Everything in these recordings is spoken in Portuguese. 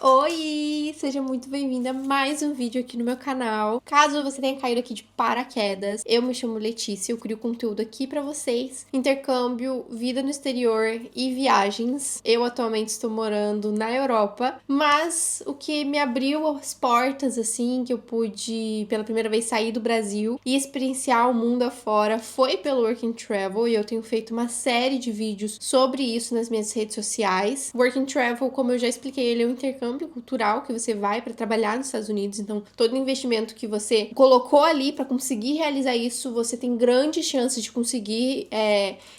Oi! Seja muito bem-vinda a mais um vídeo aqui no meu canal. Caso você tenha caído aqui de paraquedas, eu me chamo Letícia, eu crio conteúdo aqui pra vocês. Intercâmbio, vida no exterior e viagens. Eu atualmente estou morando na Europa, mas o que me abriu as portas, assim, que eu pude pela primeira vez sair do Brasil e experienciar o mundo afora foi pelo Work and Travel, e eu tenho feito uma série de vídeos sobre isso nas minhas redes sociais. Work and Travel, como eu já expliquei, ele é um intercâmbio cultural que você vai para trabalhar nos Estados Unidos, então todo investimento que você colocou ali para conseguir realizar isso, você tem grandes chances de conseguir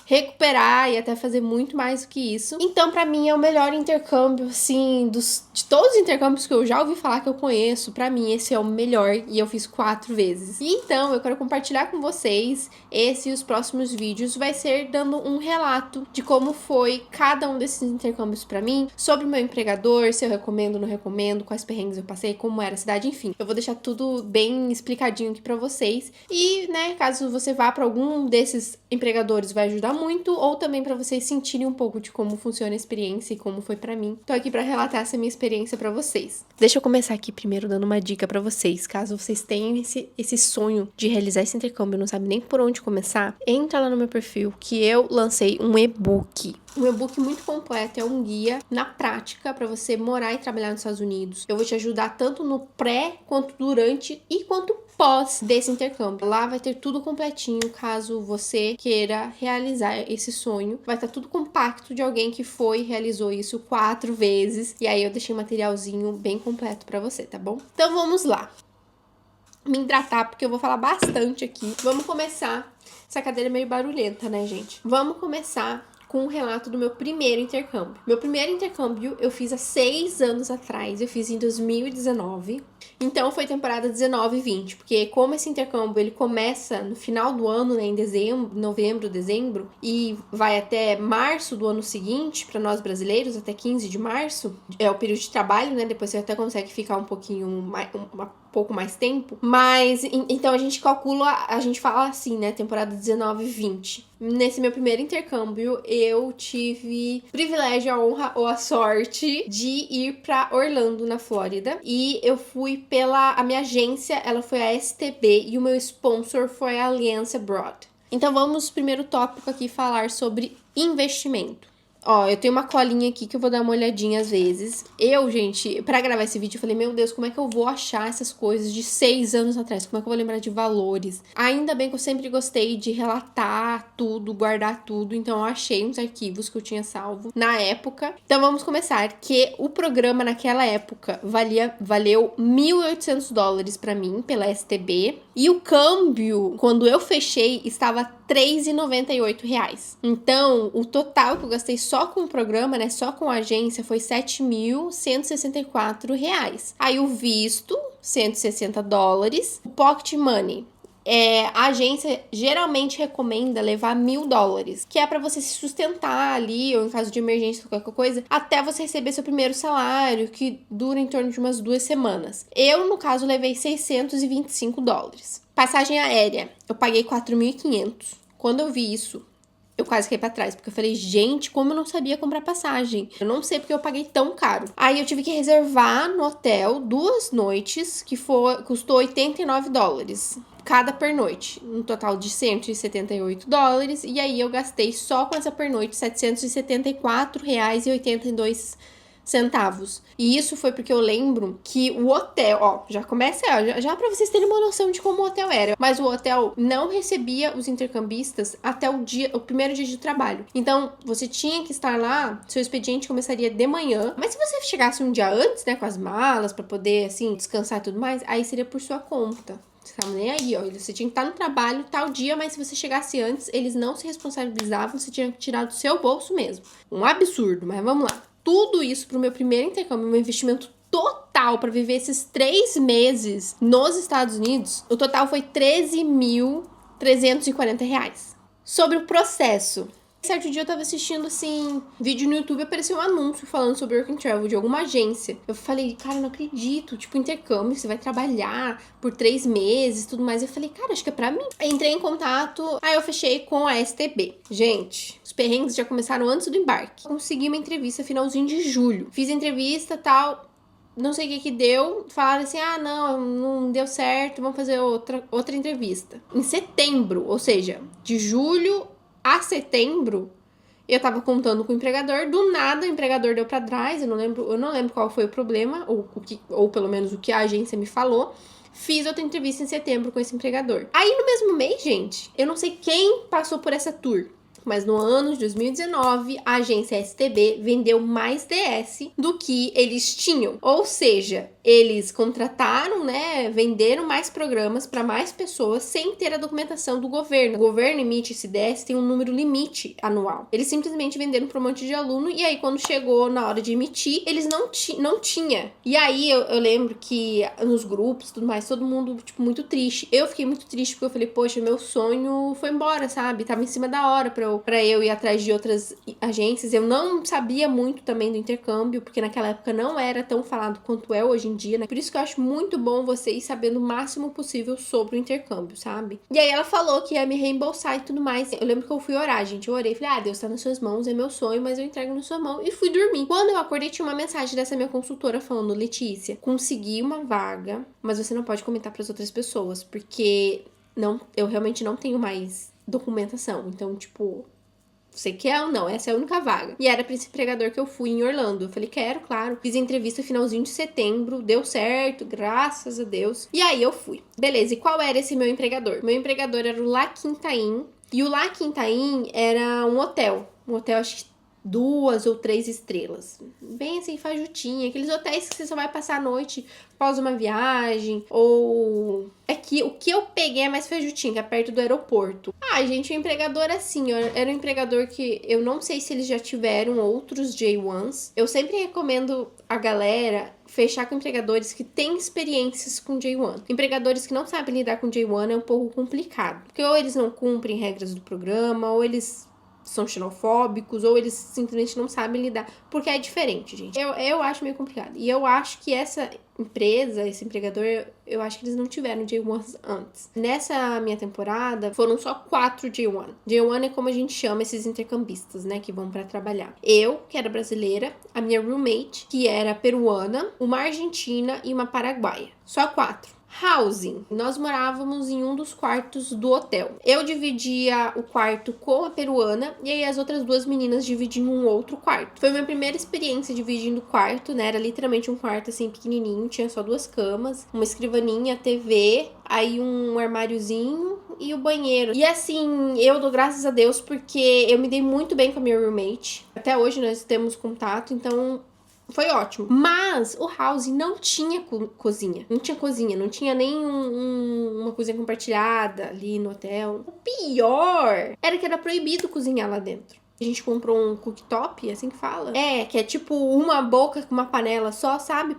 recuperar e até fazer muito mais do que isso. Então, para mim, é o melhor intercâmbio, assim, de todos os intercâmbios que eu já ouvi falar que eu conheço, para mim esse é o melhor e eu fiz 4 vezes. E então, eu quero compartilhar com vocês esse e os próximos vídeos, vai ser dando um relato de como foi cada um desses intercâmbios para mim, sobre o meu empregador, se eu recomendo, não recomendo, quais perrengues eu passei, como era a cidade, enfim. Eu vou deixar tudo bem explicadinho aqui pra vocês. E, né, caso você vá pra algum desses empregadores, vai ajudar muito, ou também pra vocês sentirem um pouco de como funciona a experiência e como foi pra mim. Tô aqui pra relatar essa minha experiência pra vocês. Deixa eu começar aqui primeiro dando uma dica pra vocês, caso vocês tenham esse sonho de realizar esse intercâmbio e não sabem nem por onde começar, entra lá no meu perfil que eu lancei um e-book. Um e-book muito completo, é um guia na prática para você morar e trabalhar nos Estados Unidos. Eu vou te ajudar tanto no pré, quanto durante e quanto pós desse intercâmbio. Lá vai ter tudo completinho, caso você queira realizar esse sonho. Vai estar tudo compacto de alguém que foi e realizou isso 4 vezes. E aí eu deixei um materialzinho bem completo para você, tá bom? Então vamos lá. Me hidratar, porque eu vou falar bastante aqui. Vamos começar. Essa cadeira é meio barulhenta, né, gente? Vamos começar com um relato do meu primeiro intercâmbio. Meu primeiro intercâmbio eu fiz há 6 anos atrás, eu fiz em 2019. Então foi temporada 19 e 20, porque como esse intercâmbio ele começa no final do ano, né, em dezembro, novembro, dezembro, e vai até março do ano seguinte, para nós brasileiros, até 15 de março, é o período de trabalho, né, depois você até consegue ficar um pouquinho mais, pouco mais tempo, mas então a gente calcula, a gente fala assim, né, temporada 19 e 20. Nesse meu primeiro intercâmbio, eu tive o privilégio, a honra ou a sorte de ir pra Orlando, na Flórida, e eu fui a minha agência, ela foi a STB, e o meu sponsor foi a Alliance Abroad. Então vamos, primeiro tópico aqui, falar sobre investimento. Ó, eu tenho uma colinha aqui que eu vou dar uma olhadinha às vezes. Eu, gente, pra gravar esse vídeo, eu falei, meu Deus, como é que eu vou achar essas coisas de 6 anos atrás? Como é que eu vou lembrar de valores? Ainda bem que eu sempre gostei de relatar tudo, guardar tudo. Então, eu achei uns arquivos que eu tinha salvo na época. Então, vamos começar. Que o programa, naquela época, valeu $1.800 pra mim, pela STB. E o câmbio, quando eu fechei, estava R$3,98. Então, o total que eu gastei só com o programa, né, só com a agência, foi R$7.164. Aí o visto, $160. O pocket money, a agência geralmente recomenda levar $1.000, que é para você se sustentar ali, ou em caso de emergência ou qualquer coisa, até você receber seu primeiro salário, que dura em torno de umas 2 semanas. Eu, no caso, levei $625. Passagem aérea, eu paguei $4.500. Quando eu vi isso, eu quase caí pra trás, porque eu falei, gente, como eu não sabia comprar passagem? Eu não sei porque eu paguei tão caro. Aí eu tive que reservar no hotel 2 noites, que custou $89. Cada pernoite, um total de $178, e aí eu gastei só com essa pernoite R$774,82. E isso foi porque eu lembro que o hotel, ó, já começa, ó, já pra vocês terem uma noção de como o hotel era, mas o hotel não recebia os intercambistas até o primeiro dia de trabalho. Então, você tinha que estar lá, seu expediente começaria de manhã, mas se você chegasse um dia antes, né, com as malas, pra poder, assim, descansar e tudo mais, aí seria por sua conta. Você tava nem aí, ó, você tinha que estar no trabalho tal dia, mas se você chegasse antes, eles não se responsabilizavam, você tinha que tirar do seu bolso mesmo. Um absurdo, mas vamos lá. Tudo isso pro meu primeiro intercâmbio, meu investimento total para viver esses 3 meses nos Estados Unidos, o total foi R$13.340. Sobre o processo. Certo dia eu tava assistindo, assim, vídeo no YouTube, apareceu um anúncio falando sobre Work and Travel de alguma agência. Eu falei, cara, eu não acredito, tipo, intercâmbio, você vai trabalhar por 3 meses e tudo mais. Eu falei, cara, acho que é pra mim. Aí entrei em contato, aí eu fechei com a STB. Gente, os perrengues já começaram antes do embarque. Consegui uma entrevista finalzinho de julho. Fiz a entrevista e tal. não sei o que deu, falaram assim, não deu certo, vamos fazer outra entrevista. Em setembro, ou seja, de julho a setembro, eu tava contando com o empregador, do nada o empregador deu pra trás, eu não lembro qual foi o problema, ou pelo menos o que a agência me falou. Fiz outra entrevista em setembro com esse empregador. Aí no mesmo mês, gente, eu não sei quem passou por essa tour, mas no ano de 2019, a agência STB vendeu mais DS do que eles tinham. Ou seja, eles contrataram, né, venderam mais programas para mais pessoas sem ter a documentação do governo. O governo emite esse DS, tem um número limite anual. Eles simplesmente venderam para um monte de aluno e aí quando chegou na hora de emitir, eles não tinha. E aí eu lembro que nos grupos, tudo mais, todo mundo, tipo, muito triste. Eu fiquei muito triste porque eu falei, poxa, meu sonho foi embora, sabe? Tava em cima da hora pra eu ir atrás de outras agências. Eu não sabia muito também do intercâmbio, porque naquela época não era tão falado quanto é hoje em dia, né? Por isso que eu acho muito bom você ir sabendo o máximo possível sobre o intercâmbio, sabe? E aí ela falou que ia me reembolsar e tudo mais. Eu lembro que eu fui orar, gente. Eu orei, falei, Deus tá nas suas mãos, é meu sonho, mas eu entrego na sua mão. E fui dormir. Quando eu acordei, tinha uma mensagem dessa minha consultora falando, Letícia, consegui uma vaga, mas você não pode comentar pras outras pessoas, porque eu realmente não tenho mais documentação. Então, tipo, você quer ou não? Essa é a única vaga. E era pra esse empregador que eu fui em Orlando. Eu falei, quero, claro. Fiz a entrevista finalzinho de setembro, deu certo, graças a Deus. E aí eu fui. Beleza, e qual era esse meu empregador? Meu empregador era o La Quinta Inn. E o La Quinta Inn era um hotel. Um hotel, acho que 2 ou 3 estrelas. Bem assim, fajutinha. Aqueles hotéis que você só vai passar a noite após uma viagem. Ou... o que eu peguei é mais fajutinha, que é perto do aeroporto. Gente, o empregador assim, ó, era um empregador que eu não sei se eles já tiveram outros J1s. Eu sempre recomendo a galera fechar com empregadores que têm experiências com J1. Empregadores que não sabem lidar com J1 é um pouco complicado. Porque ou eles não cumprem regras do programa, ou eles são xenofóbicos, ou eles simplesmente não sabem lidar, porque é diferente, gente. Eu acho meio complicado. E eu acho que essa empresa, esse empregador, eu acho que eles não tiveram J1s antes. Nessa minha temporada, foram só 4 J1. J1 é como a gente chama esses intercambistas, né, que vão pra trabalhar. Eu, que era brasileira, a minha roommate, que era peruana, uma argentina e uma paraguaia. Só 4. Housing. Nós morávamos em um dos quartos do hotel. Eu dividia o quarto com a peruana e aí as outras 2 meninas dividiam um outro quarto. Foi minha primeira experiência dividindo o quarto, né? Era literalmente um quarto assim pequenininho, tinha só 2 camas, uma escrivaninha, TV, aí um armáriozinho e o banheiro. E assim, eu dou graças a Deus porque eu me dei muito bem com a minha roommate. Até hoje nós temos contato, então foi ótimo. Mas o house não tinha cozinha. Não tinha cozinha. Não tinha nem uma cozinha compartilhada ali no hotel. O pior era que era proibido cozinhar lá dentro. A gente comprou um cooktop, assim que fala. Que é tipo uma boca com uma panela só, sabe?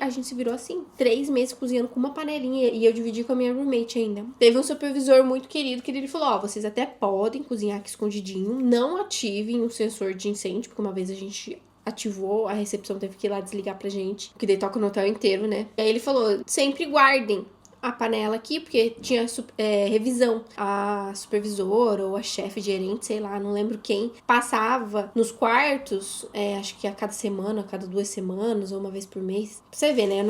A gente se virou assim. 3 meses cozinhando com uma panelinha. E eu dividi com a minha roommate ainda. Teve um supervisor muito querido que ele falou, vocês até podem cozinhar aqui escondidinho. Não ativem o sensor de incêndio, porque uma vez a gente ativou, a recepção teve que ir lá desligar pra gente, porque daí toca no hotel inteiro, né? E aí ele falou, sempre guardem a panela aqui, porque tinha revisão. A supervisora ou a chefe gerente, sei lá, não lembro quem, passava nos quartos, acho que a cada semana, a cada 2 semanas, ou uma vez por mês. Pra você ver, né?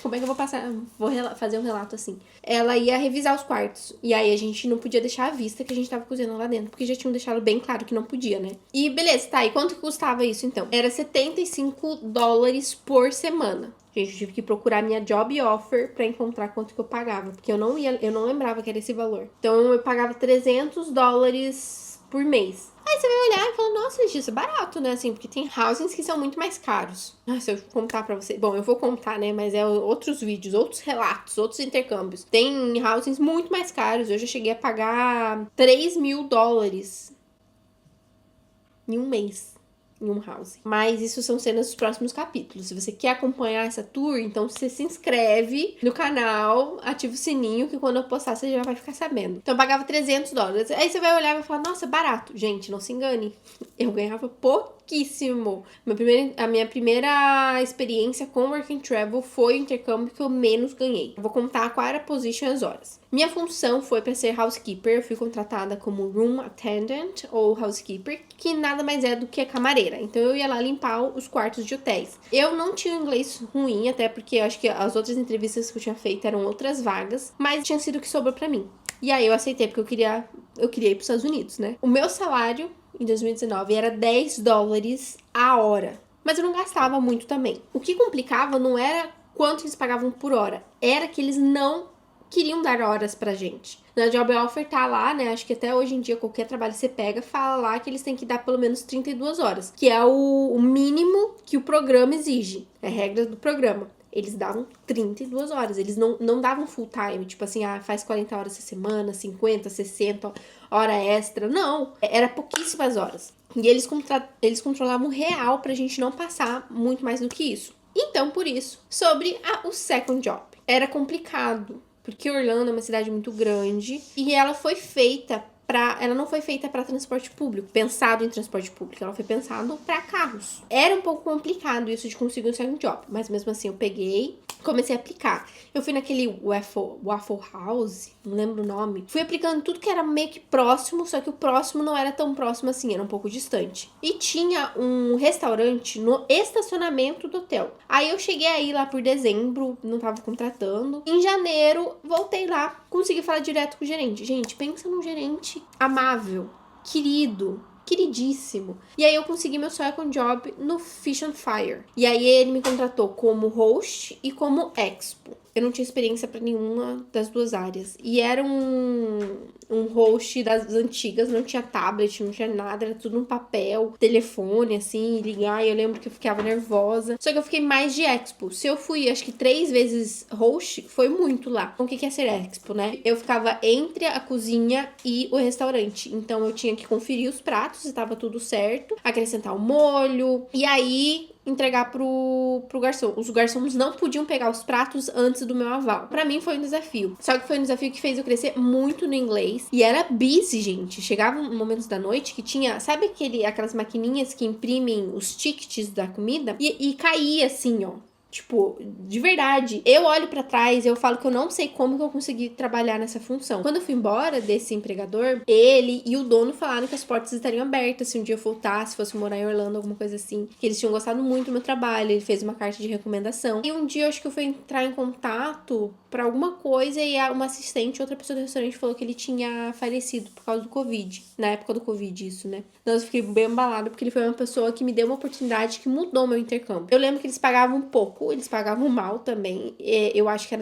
Como é que eu vou fazer um relato assim? Ela ia revisar os quartos. E aí a gente não podia deixar à vista que a gente tava cozinhando lá dentro, porque já tinham deixado bem claro que não podia, né? E beleza, tá. E quanto que custava isso então? Era $75 por semana. Gente, eu tive que procurar minha job offer pra encontrar quanto que eu pagava, porque eu não lembrava que era esse valor. Então eu pagava $300 por mês. Aí você vai olhar e fala, nossa, isso é barato, né? Assim, porque tem housings que são muito mais caros. Se eu contar pra você... Bom, eu vou contar, né? Mas é outros vídeos, outros relatos, outros intercâmbios. Tem housings muito mais caros. Eu já cheguei a pagar $3.000 em um mês. Em um house. Mas isso são cenas dos próximos capítulos. Se você quer acompanhar essa tour, então você se inscreve no canal, ativa o sininho, que quando eu postar você já vai ficar sabendo. Então eu pagava $300. Aí você vai olhar e vai falar, nossa, barato. Gente, não se engane. Eu ganhava pouquíssimo. A minha primeira experiência com Work and Travel foi o intercâmbio que eu menos ganhei. Eu vou contar qual era a position e as horas. Minha função foi para ser housekeeper. Eu fui contratada como room attendant ou housekeeper, que nada mais é do que a camareira. Então eu ia lá limpar os quartos de hotéis. Eu não tinha inglês ruim, até porque eu acho que as outras entrevistas que eu tinha feito eram outras vagas, mas tinha sido o que sobrou para mim. E aí eu aceitei porque eu queria ir para os Estados Unidos, né? O meu salário em 2019 era $10 a hora. Mas eu não gastava muito também. O que complicava não era quanto eles pagavam por hora, era que eles não queriam dar horas pra gente. Na Job Offer tá lá, né? Acho que até hoje em dia qualquer trabalho que você pega, fala lá que eles têm que dar pelo menos 32 horas, que é o mínimo que o programa exige. É a regra do programa. Eles davam 32 horas, eles não davam full time, tipo assim, faz 40 horas essa semana, 50, 60 hora extra. Não, era pouquíssimas horas. E eles controlavam real pra gente não passar muito mais do que isso. Então, por isso, sobre o second job. Era complicado, porque Orlando é uma cidade muito grande e ela foi feita ela não foi feita para transporte público, pensado em transporte público, ela foi pensado para carros. Era um pouco complicado isso de conseguir um second job, mas mesmo assim eu peguei, comecei a aplicar. Eu fui naquele Waffle House, não lembro o nome. Fui aplicando tudo que era meio que próximo, só que o próximo não era tão próximo assim, era um pouco distante. E tinha um restaurante no estacionamento do hotel. Aí eu cheguei aí lá por dezembro, não tava contratando. Em janeiro, voltei lá, consegui falar direto com o gerente. Gente, pensa num gerente amável, queridíssimo. E aí eu consegui meu second job no Fish on Fire. E aí ele me contratou como host e como expo. Eu não tinha experiência pra nenhuma das duas áreas. E era um host das antigas, não tinha tablet, não tinha nada, era tudo no papel, telefone, assim, ligar. E eu lembro que eu ficava nervosa. Só que eu fiquei mais de expo. Se eu fui, acho que 3 vezes host, foi muito lá. Então, o que é ser expo, né? Eu ficava entre a cozinha e o restaurante. Então, eu tinha que conferir os pratos, se tava tudo certo, acrescentar o molho. E aí entregar pro garçom. Os garçons não podiam pegar os pratos antes do meu aval. Pra mim foi um desafio. Só que foi um desafio que fez eu crescer muito no inglês. E era busy, gente. Chegava momentos da noite que tinha, sabe aquelas maquininhas que imprimem os tickets da comida? E caía assim, ó. Tipo, de verdade, eu olho pra trás e eu falo que eu não sei como que eu consegui trabalhar nessa função. Quando eu fui embora desse empregador, ele e o dono falaram que as portas estariam abertas se um dia eu voltasse, se fosse morar em Orlando, alguma coisa assim. Que eles tinham gostado muito do meu trabalho, ele fez uma carta de recomendação. E um dia eu acho que eu fui entrar em contato pra alguma coisa e uma assistente, outra pessoa do restaurante falou que ele tinha falecido por causa do Covid. Na época do Covid, isso, né? Então eu fiquei bem embalada porque ele foi uma pessoa que me deu uma oportunidade que mudou meu intercâmbio. Eu lembro que eles pagavam pouco, eles pagavam mal também. Eu acho que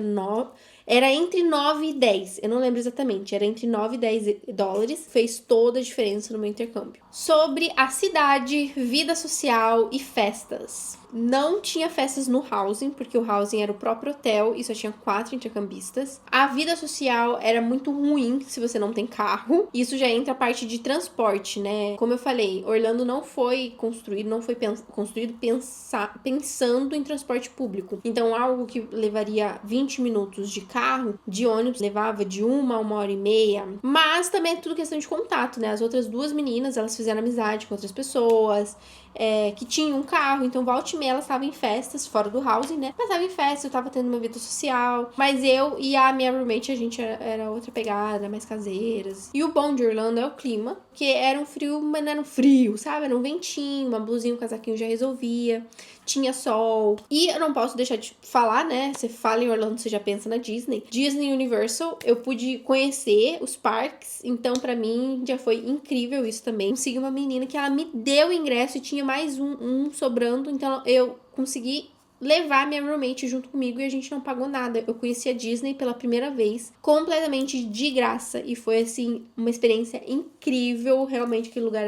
era entre 9 e 10, eu não lembro exatamente, era entre 9 e 10 dólares, fez toda a diferença no meu intercâmbio. Sobre a cidade, vida social e festas. Não tinha festas no housing, porque o housing era o próprio hotel e só tinha 4 intercambistas. A vida social era muito ruim se você não tem carro. Isso já entra a parte de transporte, né? Como eu falei, Orlando não foi construído, construído pensando em transporte público. Então, algo que levaria 20 minutos de carro, de ônibus, levava de 1 a 1h30. Mas também é tudo questão de contato, né? As outras 2 meninas, elas fizeram amizade com outras pessoas, que tinham um carro, então volta e meia elas estavam em festas, fora do housing, né? Mas tava em festa, eu tava tendo uma vida social. Mas eu e a minha roommate, a gente era outra pegada, mais caseiras. E o bom de Orlando é o clima, que era um frio, mas não era um frio, sabe? Era um ventinho, uma blusinha, um casaquinho já resolvia. Tinha sol. E eu não posso deixar de falar, né? Você fala em Orlando, você já pensa na Disney. Disney Universal, eu pude conhecer os parques, então pra mim já foi incrível isso também. Consegui uma menina que ela me deu o ingresso e tinha mais um sobrando, então eu consegui levar minha roommate junto comigo e a gente não pagou nada. Eu conheci a Disney pela primeira vez, completamente de graça, e foi assim, uma experiência incrível. Realmente aquele lugar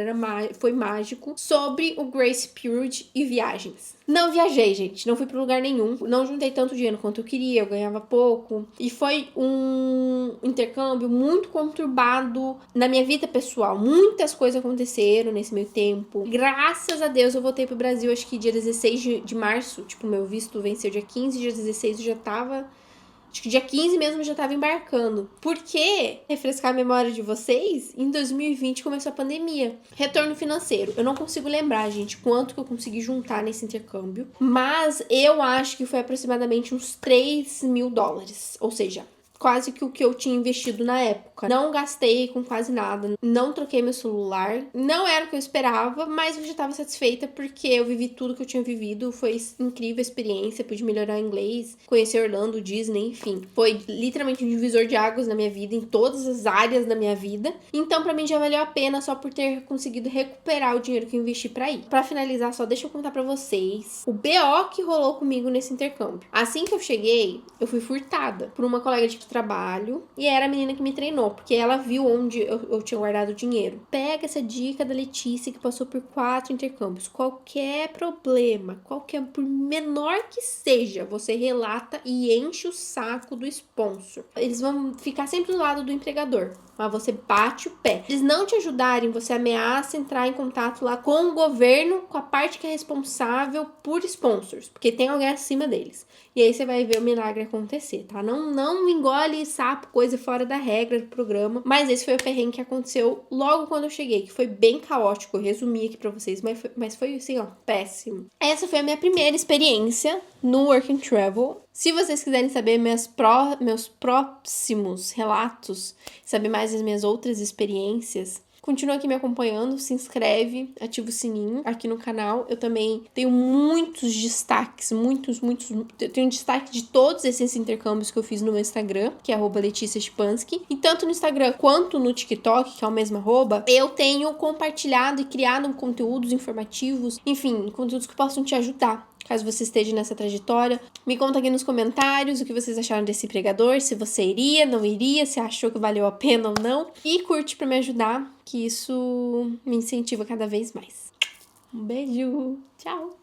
foi mágico. Sobre o Grace Period e viagens. Não viajei, gente, não fui pra lugar nenhum, não juntei tanto dinheiro quanto eu queria, eu ganhava pouco, e foi um intercâmbio muito conturbado na minha vida pessoal. Muitas coisas aconteceram nesse meio tempo. Graças a Deus eu voltei pro Brasil, acho que dia 16 de março, tipo, meu visto venceu dia 15, dia 16 eu já tava Acho que dia 15 mesmo eu já tava embarcando. Porque, refrescar a memória de vocês, em 2020 começou a pandemia. Retorno financeiro. Eu não consigo lembrar, gente, quanto que eu consegui juntar nesse intercâmbio. Mas eu acho que foi aproximadamente uns 3 mil dólares. Ou seja, quase que o que eu tinha investido na época. Não gastei com quase nada, não troquei meu celular, não era o que eu esperava, mas eu já estava satisfeita porque eu vivi tudo que eu tinha vivido, foi incrível a experiência, pude melhorar o inglês, conhecer Orlando, Disney, enfim. Foi literalmente um divisor de águas na minha vida, em todas as áreas da minha vida. Então, pra mim já valeu a pena só por ter conseguido recuperar o dinheiro que eu investi pra ir. Pra finalizar, só deixa eu contar pra vocês o BO que rolou comigo nesse intercâmbio. Assim que eu cheguei, eu fui furtada por uma colega de trabalho e era a menina que me treinou, porque ela viu onde eu tinha guardado o dinheiro. Pega essa dica da Letícia que passou por 4 intercâmbios. Qualquer problema, por menor que seja, você relata e enche o saco do sponsor. Eles vão ficar sempre do lado do empregador, mas você bate o pé. Se eles não te ajudarem, você ameaça entrar em contato lá com o governo, com a parte que é responsável por sponsors, porque tem alguém acima deles. E aí você vai ver o milagre acontecer, tá? Não engole sapo, coisa fora da regra do programa. Mas esse foi o perrengue que aconteceu logo quando eu cheguei, que foi bem caótico. Eu resumi aqui pra vocês, mas foi assim, ó, péssimo. Essa foi a minha primeira experiência no Work and Travel. Se vocês quiserem saber meus próximos relatos, saber mais das minhas outras experiências, continua aqui me acompanhando, se inscreve, ativa o sininho aqui no canal. Eu também tenho muitos destaques, eu tenho destaque de todos esses intercâmbios que eu fiz no meu Instagram, que é @LeticiaShipansky. E tanto no Instagram quanto no TikTok, que é o mesmo @, eu tenho compartilhado e criado conteúdos informativos, enfim, conteúdos que possam te ajudar. Caso você esteja nessa trajetória, me conta aqui nos comentários o que vocês acharam desse empregador, se você iria, não iria, se achou que valeu a pena ou não. E curte pra me ajudar, que isso me incentiva cada vez mais. Um beijo, tchau!